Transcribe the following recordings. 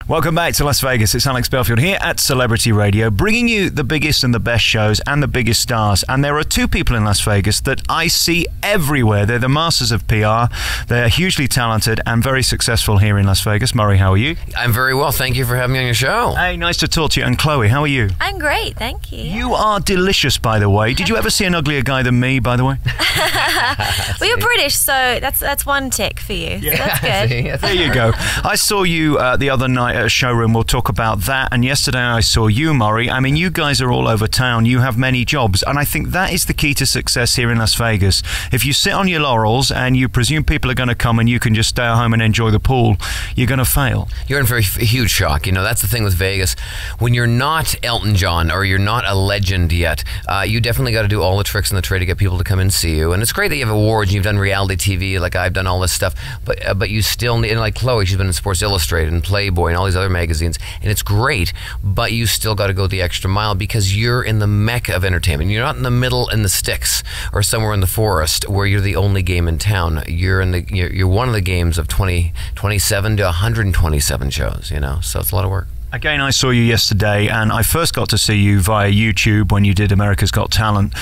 Welcome back to Las Vegas. It's Alex Belfield here at Celebrity Radio, bringing you the biggest and the best shows and the biggest stars. And there are two people in Las Vegas that I see everywhere. They're the masters of PR. They're hugely talented and very successful here in Las Vegas. Murray, how are you? I'm very well. Thank you for having me on your show. Hey, nice to talk to you. And Chloe, how are you? I'm great, thank you. You are delicious, by the way. Did you ever see an uglier guy than me, by the way? Well, you're British, so that's one tick for you. Yeah. So that's good. There you go. I saw you the other night at a showroom. We'll talk about that. And yesterday I saw you, Murray. I mean, you guys are all over town. You have many jobs. And I think that is the key to success here in Las Vegas. If you sit on your laurels and you presume people are going to come and you can just stay at home and enjoy the pool, you're going to fail. You're in for a huge shock. You know, that's the thing with Vegas. When you're not Elton John or you're not a legend yet, you definitely got to do all the tricks in the trade to get people to come and see you. And it's great that you have awards and you've done reality TV, like I've done all this stuff. But you still need, and like Chloe, she's been in Sports Illustrated and Playboy and all these other magazines, and it's great, but you still got to go the extra mile because you're in the mecca of entertainment. You're not in the middle in the sticks or somewhere in the forest where you're the only game in town. You're one of the games of 27 to 127 shows, you know, so it's a lot of work. Again, I saw you yesterday, and I first got to see you via YouTube when you did America's Got Talent.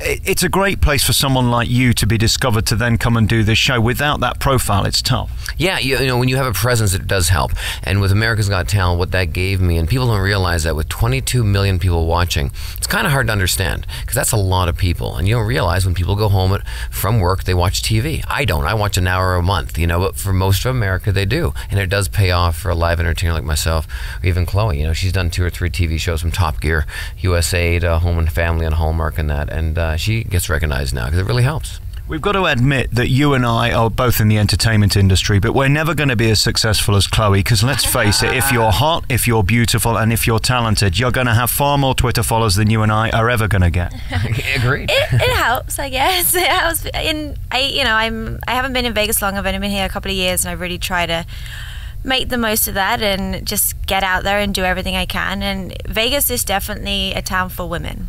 It's a great place for someone like you to be discovered to then come and do this show. Without that profile, it's tough. Yeah, you know, when you have a presence, it does help. And with America's Got Talent, what that gave me, and people don't realize that with 22 million people watching, it's kind of hard to understand because that's a lot of people. And you don't realize when people go home from work, they watch TV. I don't. I watch an hour a month, you know, but for most of America, they do. And it does pay off for a live entertainer like myself, or even Chloe. You know, she's done 2 or 3 TV shows from Top Gear, USA to Home and Family and Hallmark and that. And she gets recognized now because it really helps. We've got to admit that you and I are both in the entertainment industry, but we're never going to be as successible as Chloe because let's face it, if you're hot, if you're beautiful, and if you're talented, you're going to have far more Twitter followers than you and I are ever going to get. Agreed. It helps, I guess. It helps. I haven't been in Vegas long. I've only been here a couple of years, and I really try to make the most of that and just get out there and do everything I can. And Vegas is definitely a town for women.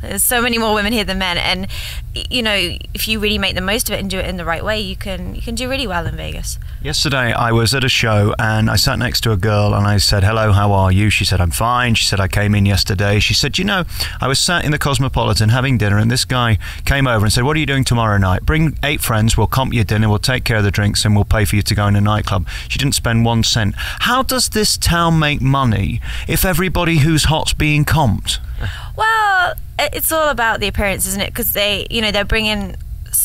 There's so many more women here than men, and you know, if you really make the most of it and do it in the right way, you can do really well in Vegas. Yesterday I was at a show and I sat next to a girl and I said, "Hello, how are you?" She said, "I'm fine." She said, "I came in yesterday." She said, "You know, I was sat in the Cosmopolitan having dinner and this guy came over and said, 'What are you doing tomorrow night? Bring 8 friends, we'll comp your dinner, we'll take care of the drinks and we'll pay for you to go in a nightclub.'" She didn't spend 1 cent. How does this town make money if everybody who's hot's being comped? Well, it's all about the appearance, isn't it? Because they're bringing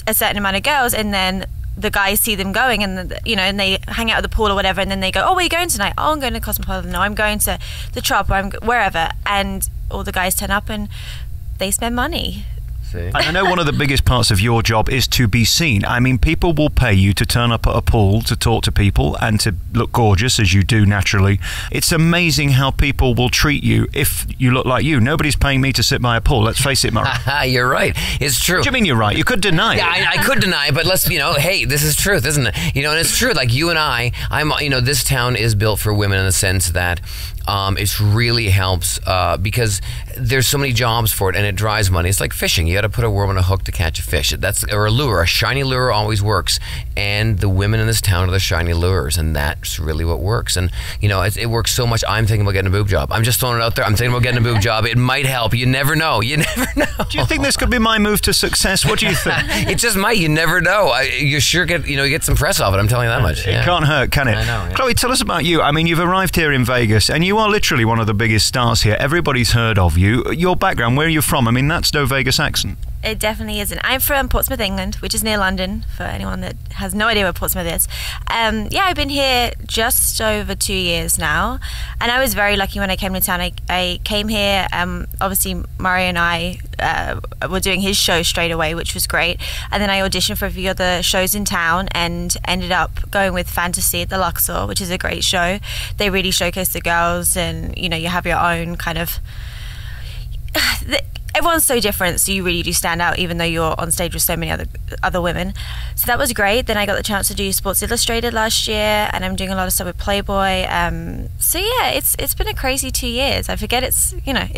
a certain amount of girls, and then the guys see them going, and and they hang out at the pool or whatever, and then they go, "Oh, where are you going tonight?" "Oh, I'm going to Cosmopolitan." "No, I'm going to the Trop," or "I'm wherever," and all the guys turn up and they spend money. And I know one of the biggest parts of your job is to be seen. I mean, people will pay you to turn up at a pool to talk to people and to look gorgeous, as you do naturally. It's amazing how people will treat you if you look like you. Nobody's paying me to sit by a pool. Let's face it, Murray. You're right. It's true. What do you mean you're right? You could deny it. Yeah, I could deny it, but let's, hey, this is truth, isn't it? And it's true. Like you and this town is built for women in the sense that it really helps because there's so many jobs for it and it drives money. It's like fishing. You got to put a worm on a hook to catch a fish. Or a lure. A shiny lure always works. And the women in this town are the shiny lures, and that's really what works. And it works so much. I'm thinking about getting a boob job. I'm just throwing it out there. I'm thinking about getting a boob job. It might help. You never know. You never know. Do you think this could be my move to success? What do you think? It just might. You never know. You sure you get some press off it. I'm telling you that much. It can't hurt, can it? I know. Yeah. Chloe, tell us about you. I mean, you've arrived here in Vegas, and you are literally one of the biggest stars here. Everybody's heard of you. Your background, where are you from? I mean, that's no Vegas accent. It definitely isn't. I'm from Portsmouth, England, which is near London, for anyone that has no idea where Portsmouth is. I've been here just over 2 years now, and I was very lucky when I came to town. I came here, obviously Murray and I were doing his show straight away, which was great, and then I auditioned for a few other shows in town and ended up going with Fantasy at the Luxor, which is a great show. They really showcase the girls, and you have your own kind of... everyone's so different, so you really do stand out, even though you're on stage with so many other women. So that was great. Then I got the chance to do Sports Illustrated last year, and I'm doing a lot of stuff with Playboy. So yeah, it's been a crazy 2 years. I forget it's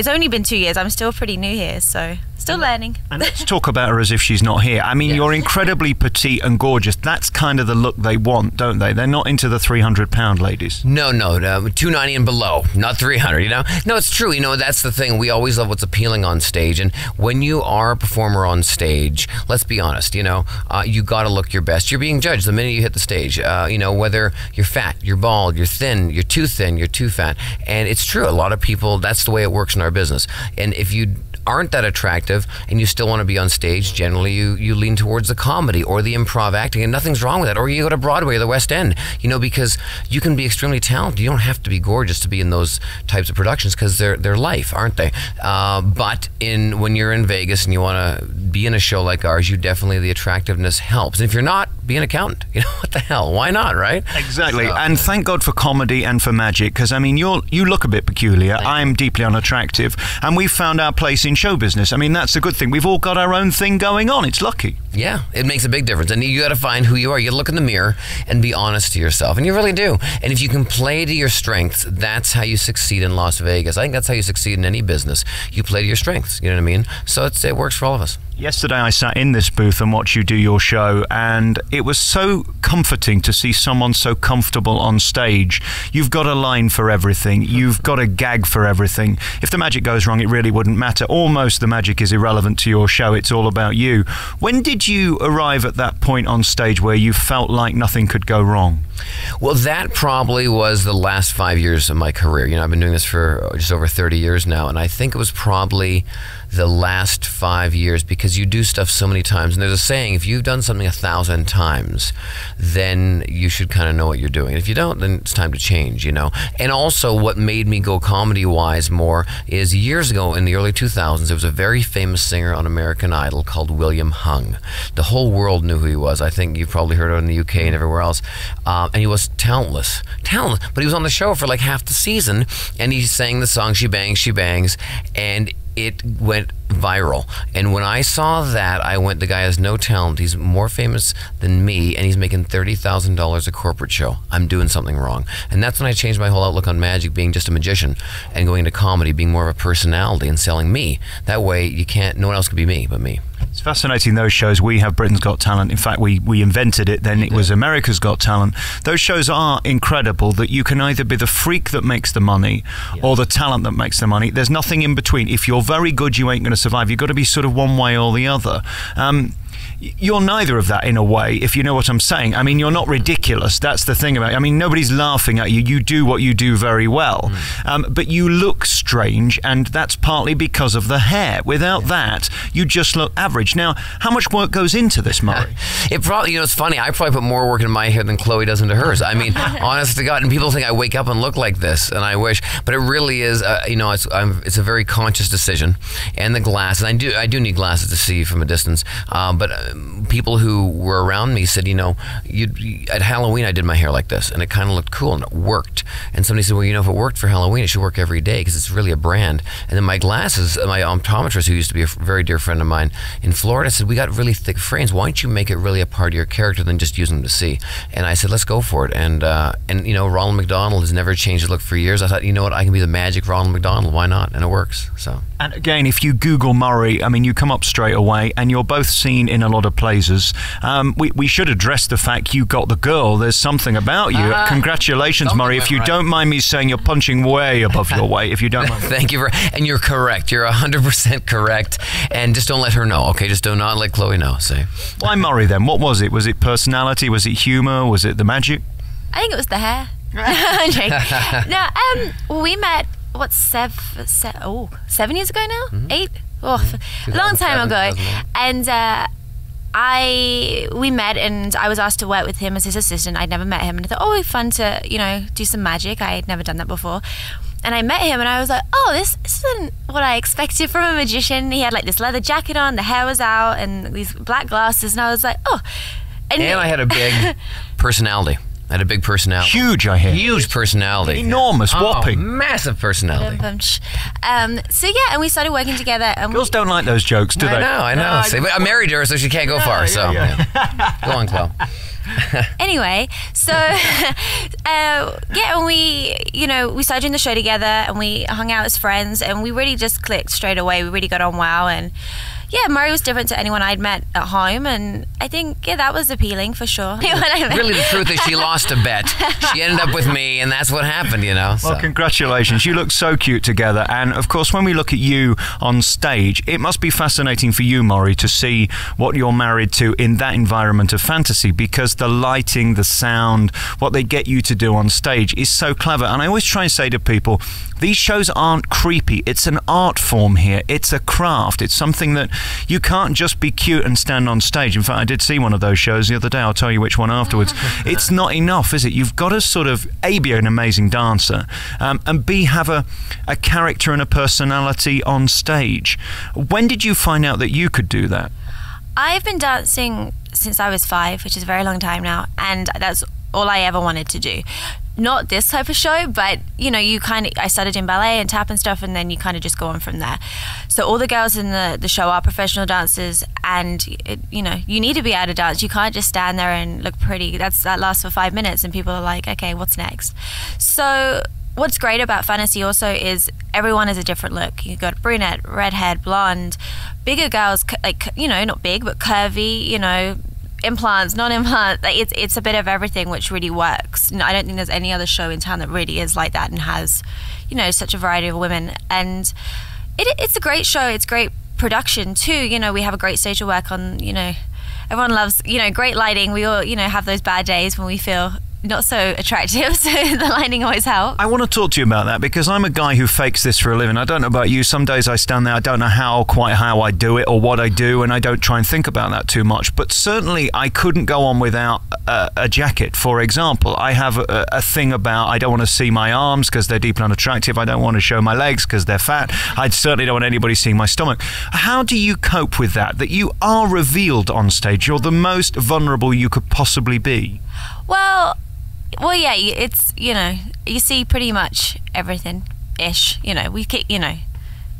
only been 2 years. I'm still pretty new here, so still learning. And let's talk about her as if she's not here. I mean, you're incredibly petite and gorgeous. That's kind of the look they want, don't they? They're not into the 300-pound ladies. No, 290 and below, not 300, you know? No, it's true. You know, that's the thing. We always love what's appealing on stage. And when you are a performer on stage, let's be honest, you know, you got to look your best. You're being judged the minute you hit the stage, you know, whether you're fat, you're bald, you're thin, you're too fat. And it's true. A lot of people, that's the way it works in our business. And if you aren't that attractive and you still want to be on stage, generally you lean towards the comedy or the improv acting, and nothing's wrong with that. Or you go to Broadway or the West End, you know, because you can be extremely talented. You don't have to be gorgeous to be in those types of productions, because they're life, aren't they? But when you're in Vegas and you want to be in a show like ours, the attractiveness helps. And if you're not, be an accountant. You know, what the hell? Why not, right? Exactly. So, and thank God for comedy and for magic, because I mean, you look a bit peculiar. I'm deeply unattractive, and we've found our place in show business. I mean, that's a good thing. We've all got our own thing going on. It's lucky. Yeah, it makes a big difference. And you got to find who you are. You look in the mirror and be honest to yourself. And you really do. And if you can play to your strengths, that's how you succeed in Las Vegas. I think that's how you succeed in any business. You play to your strengths. You know what I mean? So it works for all of us. Yesterday I sat in this booth and watched you do your show, and it was so comforting to see someone so comfortable on stage. You've got a line for everything. You've got a gag for everything. If the magic goes wrong, it really wouldn't matter. Almost the magic is irrelevant to your show. It's all about you. When did you arrive at that point on stage where you felt like nothing could go wrong? Well, that probably was the last 5 years of my career. You know, I've been doing this for just over 30 years now, and I think it was probably the last 5 years, because you do stuff so many times. And there's a saying, if you've done something 1,000 times, then you should kind of know what you're doing. And if you don't, then it's time to change, you know. And also what made me go comedy-wise more is years ago in the early 2000s, there was a very famous singer on American Idol called William Hung. The whole world knew who he was. I think you've probably heard of him in the UK and everywhere else. And he was talentless, but he was on the show for like half the season, and he sang the song She Bangs, She Bangs, and it went viral. And when I saw that, I went, the guy has no talent. He's more famous than me, and he's making $30,000 a corporate show. I'm doing something wrong. And that's when I changed my whole outlook on magic, being just a magician, and going into comedy, being more of a personality and selling me. That way, no one else could be me but me. It's fascinating, those shows. We have Britain's Got Talent. In fact, we invented it, then it was America's Got Talent. Those shows are incredible, that you can either be the freak that makes the money or the talent that makes the money. There's nothing in between. If you're very good, you ain't going to survive. You've got to be sort of one way or the other. You're neither of that in a way, if you know what I'm saying. I mean, you're not ridiculous. That's the thing about it. I mean, nobody's laughing at you. You do what you do very well. But you look strange, and that's partly because of the hair. Without that, you just look average. Now, how much work goes into this, Murray? It probably, you know, it's funny. I probably put more work in my hair than Chloe does into hers. I mean, honest to God. And people think I wake up and look like this, and I wish. But it really is, you know, it's a very conscious decision. And the glasses. I do need glasses to see from a distance. But people who were around me said, you know, at Halloween I did my hair like this, and it kind of looked cool, and it worked. And somebody said, well, you know, if it worked for Halloween, it should work every day, because it's really a brand. And then my glasses, my optometrist, who used to be a very dear friend of mine in Florida, said, we got really thick frames. Why don't you make it really a part of your character than just use them to see? And I said, let's go for it. And you know, Ronald McDonald has never changed his look for years. I thought, you know what, I can be the magic Ronald McDonald. Why not? And it works. So. And again, if you Google Murray, I mean, you come up straight away, and you're both seen in a lot of places. We should address the fact you got the girl. There's something about you. Congratulations, Murray. If you don't mind me saying, you're punching way above your weight, if you don't mind. Thank you. And you're correct. You're 100% correct. And just don't let her know, okay? Just do not let Chloe know. Say. Why Murray then? What was it? Was it personality? Was it humor? Was it the magic? I think it was the hair. I'm joking. No, we met, 7 years ago now? 8? Oh, a long time ago. And we met, and I was asked to work with him as his assistant. I'd never met him, and I thought, oh, fun to, you know, do some magic. I had never done that before. And I met him, and I was like, oh, this isn't what I expected from a magician. He had like this leather jacket on, the hair was out, and these black glasses, and I was like, oh. And I had a big personality. Had a big personality. Huge, I hear. Huge personality. Enormous, whopping. Massive personality. So yeah, and we started working together. And Girls don't like those jokes, do they? I know. See, but I'm married to her, so she can't go far. So go on, Chloe. Anyway, so and we started doing the show together, and we hung out as friends, and we really just clicked straight away. We really got on well, and yeah, Murray was different to anyone I'd met at home, and I think that was appealing for sure. Really, the truth is she lost a bet. She ended up with me, and that's what happened, So. Well, congratulations. You look so cute together, and of course, when we look at you on stage, it must be fascinating for you, Maury, to see what you're married to in that environment of fantasy, because the lighting, the sound, what they get you to do on stage is so clever. And I always try and say to people, these shows aren't creepy. It's an art form here. It's a craft. It's something that you can't just be cute and stand on stage. In fact, I did see one of those shows the other day. I'll tell you which one afterwards. It's not enough, is it? You've got to sort of A, be an amazing dancer, and B, have a character and a personality on stage. When did you find out that you could do that? I've been dancing since I was 5, which is a very long time now, and that's all I ever wanted to do. Not this type of show, but I started in ballet and tap and stuff, and then you kind of just go on from there. So all the girls in the show are professional dancers, and you need to be able to dance. You can't just stand there and look pretty. That lasts for 5 minutes, and people are like, okay, what's next? So what's great about fantasy also is everyone has a different look. You've got brunette, redhead, blonde, bigger girls, not big, but curvy, implants, non-implants. It's a bit of everything, which really works. I don't think there's any other show in town that really is like that and has, such a variety of women. And it's a great show. It's great production too. We have a great stage to work on. Everyone loves, great lighting. We all, have those bad days when we feel not so attractive, so the lighting always helps. I want to talk to you about that, because I'm a guy who fakes this for a living. I don't know about you. Some days I stand there, I don't know quite how I do it or what I do, and I don't try and think about that too much. But certainly I couldn't go on without a jacket, for example. I have a thing about I don't want to see my arms because they're deeply unattractive. I don't want to show my legs because they're fat. I certainly don't want anybody seeing my stomach. How do you cope with that you are revealed on stage? You're the most vulnerable you could possibly be. Well, yeah, it's, you see pretty much everything-ish. We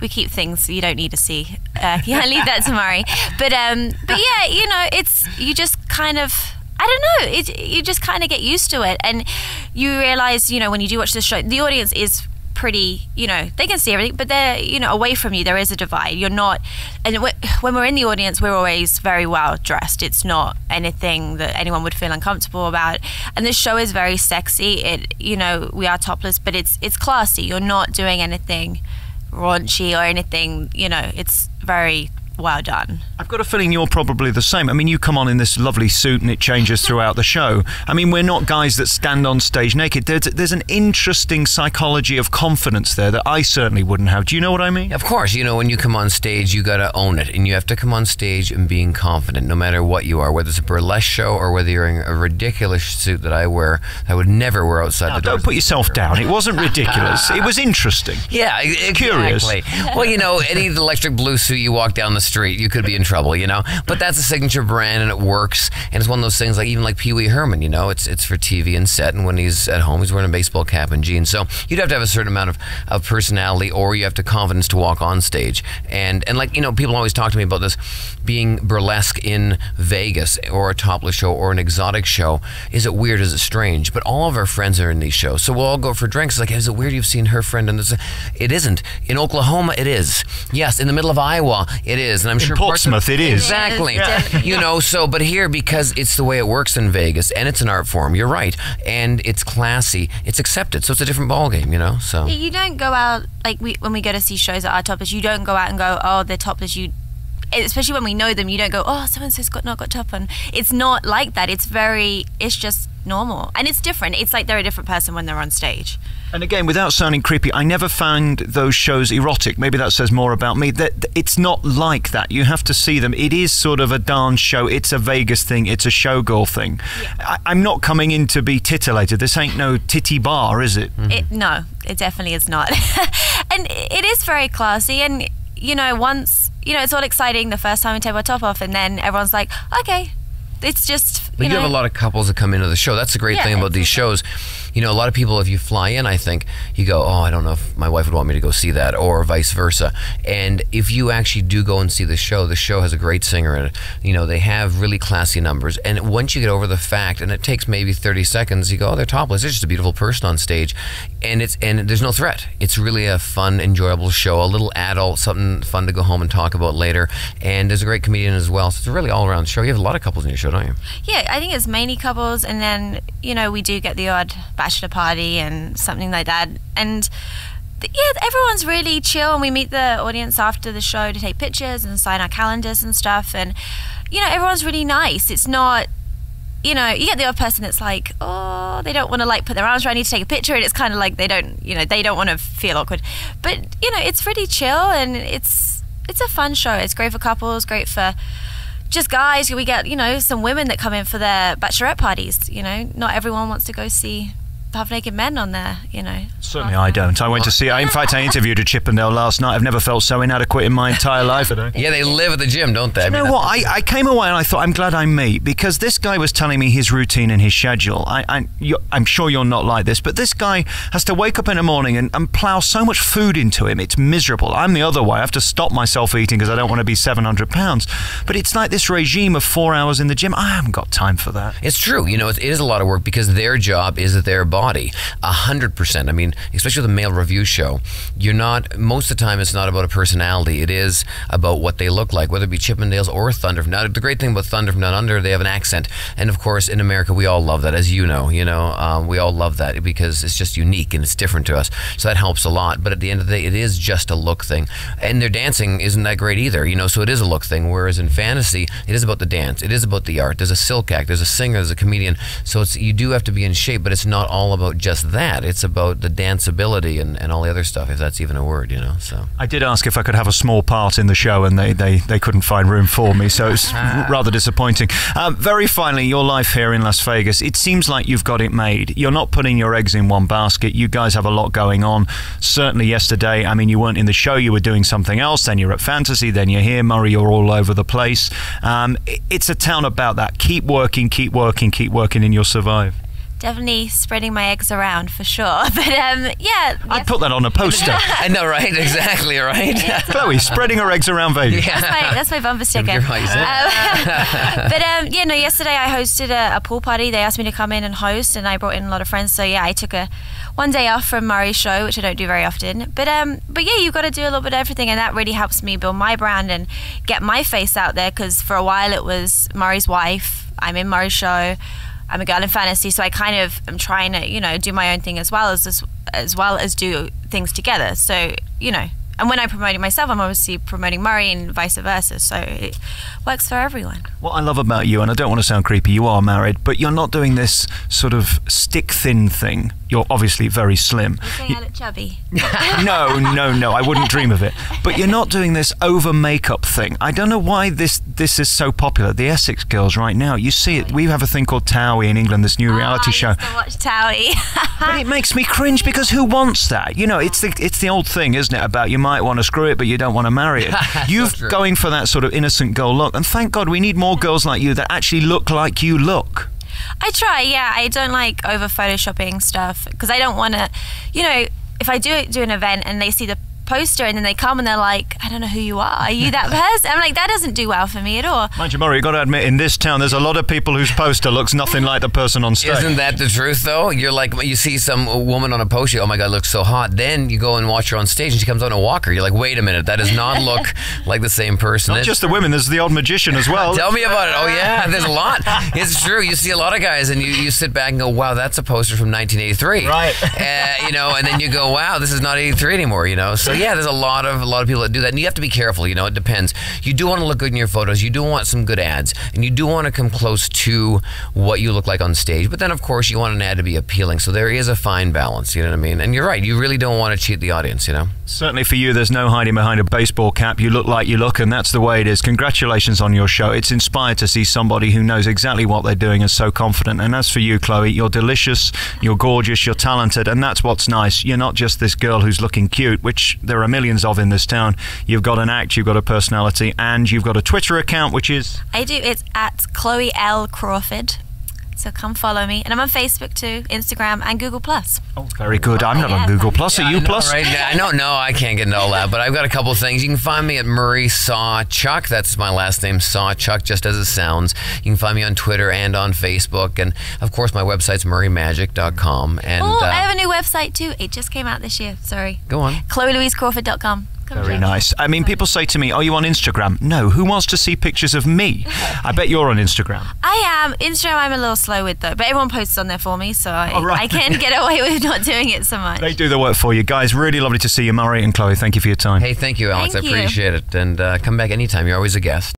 keep things you don't need to see. I leave that to Murray. But yeah, it's, you just kind of, I don't know, you just kind of get used to it. And you realize, when you do watch the show, the audience is pretty, they can see everything, but they're, away from you, there is a divide. You're not, and when we're in the audience, we're always very well dressed. It's not anything that anyone would feel uncomfortable about. And this show is very sexy. We are topless, but it's classy. You're not doing anything raunchy or anything, it's very well done. I've got a feeling you're probably the same. I mean, you come on in this lovely suit and it changes throughout the show. I mean, we're not guys that stand on stage naked. There's an interesting psychology of confidence there that I certainly wouldn't have. Do you know what I mean? Of course. When you come on stage, you got to own it. And you have to come on stage and being confident, no matter what you are, whether it's a burlesque show or whether you're in a ridiculous suit that I wear, I would never wear outside the door. Don't put yourself down. It wasn't ridiculous. It was interesting. Yeah, exactly. Curious. Well, any electric blue suit you walk down the street, you could be in trouble, But that's a signature brand, and it works. And it's one of those things, like even like Pee Wee Herman, it's for TV and set, and when he's at home, he's wearing a baseball cap and jeans. So you'd have to have a certain amount of personality, or you have the confidence to walk on stage. And like, people always talk to me about this, being burlesque in Vegas, or a topless show, or an exotic show. Is it weird? Is it strange? But all of our friends are in these shows, so we'll all go for drinks. It's like, is it weird you've seen her friend in this? It isn't. In Oklahoma, it is. Yes, in the middle of Iowa, it is. And I'm sure Portsmouth, it is. Exactly. Yeah. But here, because it's the way it works in Vegas, and it's an art form, you're right, and it's classy, it's accepted, so it's a different ballgame, so. You don't go out, like when we go to see shows that are topless, you don't go out and go, oh, they're topless, especially when we know them, you don't go, oh, so-and-so's not got top on. It's not like that. It's just normal. And it's different. It's like they're a different person when they're on stage. And again, without sounding creepy, I never found those shows erotic. Maybe that says more about me. It's not like that. You have to see them. It is sort of a dance show. It's a Vegas thing. It's a showgirl thing. Yeah. I'm not coming in to be titillated. This ain't no titty bar, is it? No, it definitely is not. And it is very classy. And, once, it's all exciting the first time we take our top off, and then everyone's like, okay. It's just, But you have a lot of couples that come into the show. That's the great thing about these shows. You know, a lot of people, if you fly in, I think, you go, oh, I don't know if my wife would want me to go see that, or vice versa. And if you actually do go and see the show has a great singer in it. You know, they have really classy numbers. And once you get over the fact, and it takes maybe 30 seconds, you go, oh, they're topless. They're just a beautiful person on stage. And there's no threat. It's really a fun, enjoyable show, a little adult, something fun to go home and talk about later. And there's a great comedian as well. So it's a really all-around show. You have a lot of couples in your show, don't you? Yeah, I think it's mainly couples, and then, you know, we do get the odd bachelor party and something like that. And everyone's really chill, and we meet the audience after the show to take pictures and sign our calendars and stuff. And, you know, everyone's really nice. It's not, you know, you get the odd person that's like, oh, they don't want to like put their arms around you to take a picture, and it's kind of like they don't want to feel awkward. But, you know, it's really chill, and it's a fun show. It's great for couples, great for just guys. We get, you know, some women that come in for their bachelorette parties. You know, not everyone wants to go see half-naked men on there, you know. Certainly I don't. I went to see, in fact, I interviewed a Chippendale last night. I've never felt so inadequate in my entire life. Yeah, they live at the gym, don't they? You know what? I came away and I thought, I'm glad I'm me, because this guy was telling me his routine and his schedule. I'm sure you're not like this, but this guy has to wake up in the morning and plough so much food into him. It's miserable. I'm the other way. I have to stop myself eating because I don't want to be 700 pounds. But it's like this regime of 4 hours in the gym. I haven't got time for that. It's true. You know, it is a lot of work because their job is their body. 100%. I mean, especially with a male review show, most of the time it's not about a personality. It is about what they look like, whether it be Chippendales or Thunder. Now, the great thing about Thunder from Down Under, they have an accent. And of course, in America, we all love that, as you know, we all love that because it's just unique and it's different to us. So that helps a lot. But at the end of the day, it is just a look thing. And their dancing isn't that great either, so it is a look thing. Whereas in fantasy, it is about the dance. It is about the art. There's a silk act. There's a singer. There's a comedian. So you do have to be in shape, but it's not all about just that. It's about the danceability and all the other stuff, if that's even a word, so. I did ask if I could have a small part in the show, and they couldn't find room for me, so it's rather disappointing. Very finally, your life here in Las Vegas, it seems like you've got it made. You're not putting your eggs in one basket. You guys have a lot going on. Certainly yesterday, I mean, you weren't in the show, you were doing something else, then you're at Fantasy, then you're here, Murray, you're all over the place. It's a town about that. Keep working, and you'll survive. Definitely spreading my eggs around for sure. But yeah. I'd put that on a poster. I know, right? Exactly, right? Chloe, spreading her eggs around Vegas. Yeah. That's my bumper sticker. You're right, but yesterday I hosted a pool party. They asked me to come in and host, and I brought in a lot of friends. So yeah, I took one day off from Murray's show, which I don't do very often. But yeah, you've got to do a little bit of everything, and that really helps me build my brand and get my face out there, because for a while it was Murray's wife. I'm in Murray's show. I'm a girl in fantasy, so I kind of am trying to, do my own thing as well as do things together. So, and when I'm promoting myself, I'm obviously promoting Murray and vice versa. So it works for everyone. What I love about you, and I don't want to sound creepy, you are married, but you're not doing this sort of stick-thin thing. You're obviously very slim. You're saying I look chubby. No, I wouldn't dream of it. But you're not doing this over-makeup thing. I don't know why this is so popular. The Essex girls right now, you see it. We have a thing called Towie in England, this new reality show. I used to watch Towie. But it makes me cringe, because who wants that? It's the old thing, isn't it, about you might want to screw it, but you don't want to marry it. You're going for that sort of innocent girl look, and thank God we need more girls like you that actually look like you look. I try, yeah. I don't like over photoshopping stuff, because I don't want to, if I do an event and they see the poster and then they come and they're like, I don't know who you are you that person? I'm like, that doesn't do well for me at all. Mind you, Murray, you've got to admit, in this town there's a lot of people whose poster looks nothing like the person on stage. Isn't that the truth, though? You're like, you see some woman on a poster, oh my God, looks so hot. Then you go and watch her on stage and she comes on a walker. You're like, wait a minute, that does not look like the same person. Not just the women, there's the odd magician as well. Tell me about it. Oh yeah, there's a lot. It's true. You see a lot of guys and you sit back and go, wow, that's a poster from 1983. Right. And then you go, wow, this is not 83 anymore, So yeah, there's a lot of people that do that, and you have to be careful. It depends. You do want to look good in your photos. You do want some good ads, and you do want to come close to what you look like on stage. But then, of course, you want an ad to be appealing. So there is a fine balance. You know what I mean? And you're right. You really don't want to cheat the audience. Certainly for you, there's no hiding behind a baseball cap. You look like you look, and that's the way it is. Congratulations on your show. It's inspired to see somebody who knows exactly what they're doing and so confident. And as for you, Chloe, you're delicious, you're gorgeous, you're talented, and that's what's nice. You're not just this girl who's looking cute, which there are millions of in this town. You've got an act, you've got a personality, and you've got a Twitter account, which is... I do. It's at Chloe L. Crawford. So come follow me. And I'm on Facebook too, Instagram, and Google+. Oh, very good. I'm not on Google+. Are you Plus? Right? No, I can't get into all that, but I've got a couple of things. You can find me at Murray Sawchuck. That's my last name, Sawchuck, just as it sounds. You can find me on Twitter and on Facebook. And, of course, my website's murraymagic.com. And I have a new website too. It just came out this year. Sorry. Go on. ChloeLouiseCrawford.com. Very nice. I mean, people say to me, are you on Instagram? No. Who wants to see pictures of me? I bet you're on Instagram. I am. Instagram I'm a little slow with, though. But everyone posts on there for me, so I can get away with not doing it so much. They do the work for you. Guys, really lovely to see you. Murray and Chloe, thank you for your time. Hey, thank you, Alex. Thank I you. appreciate it. And come back anytime. You're always a guest.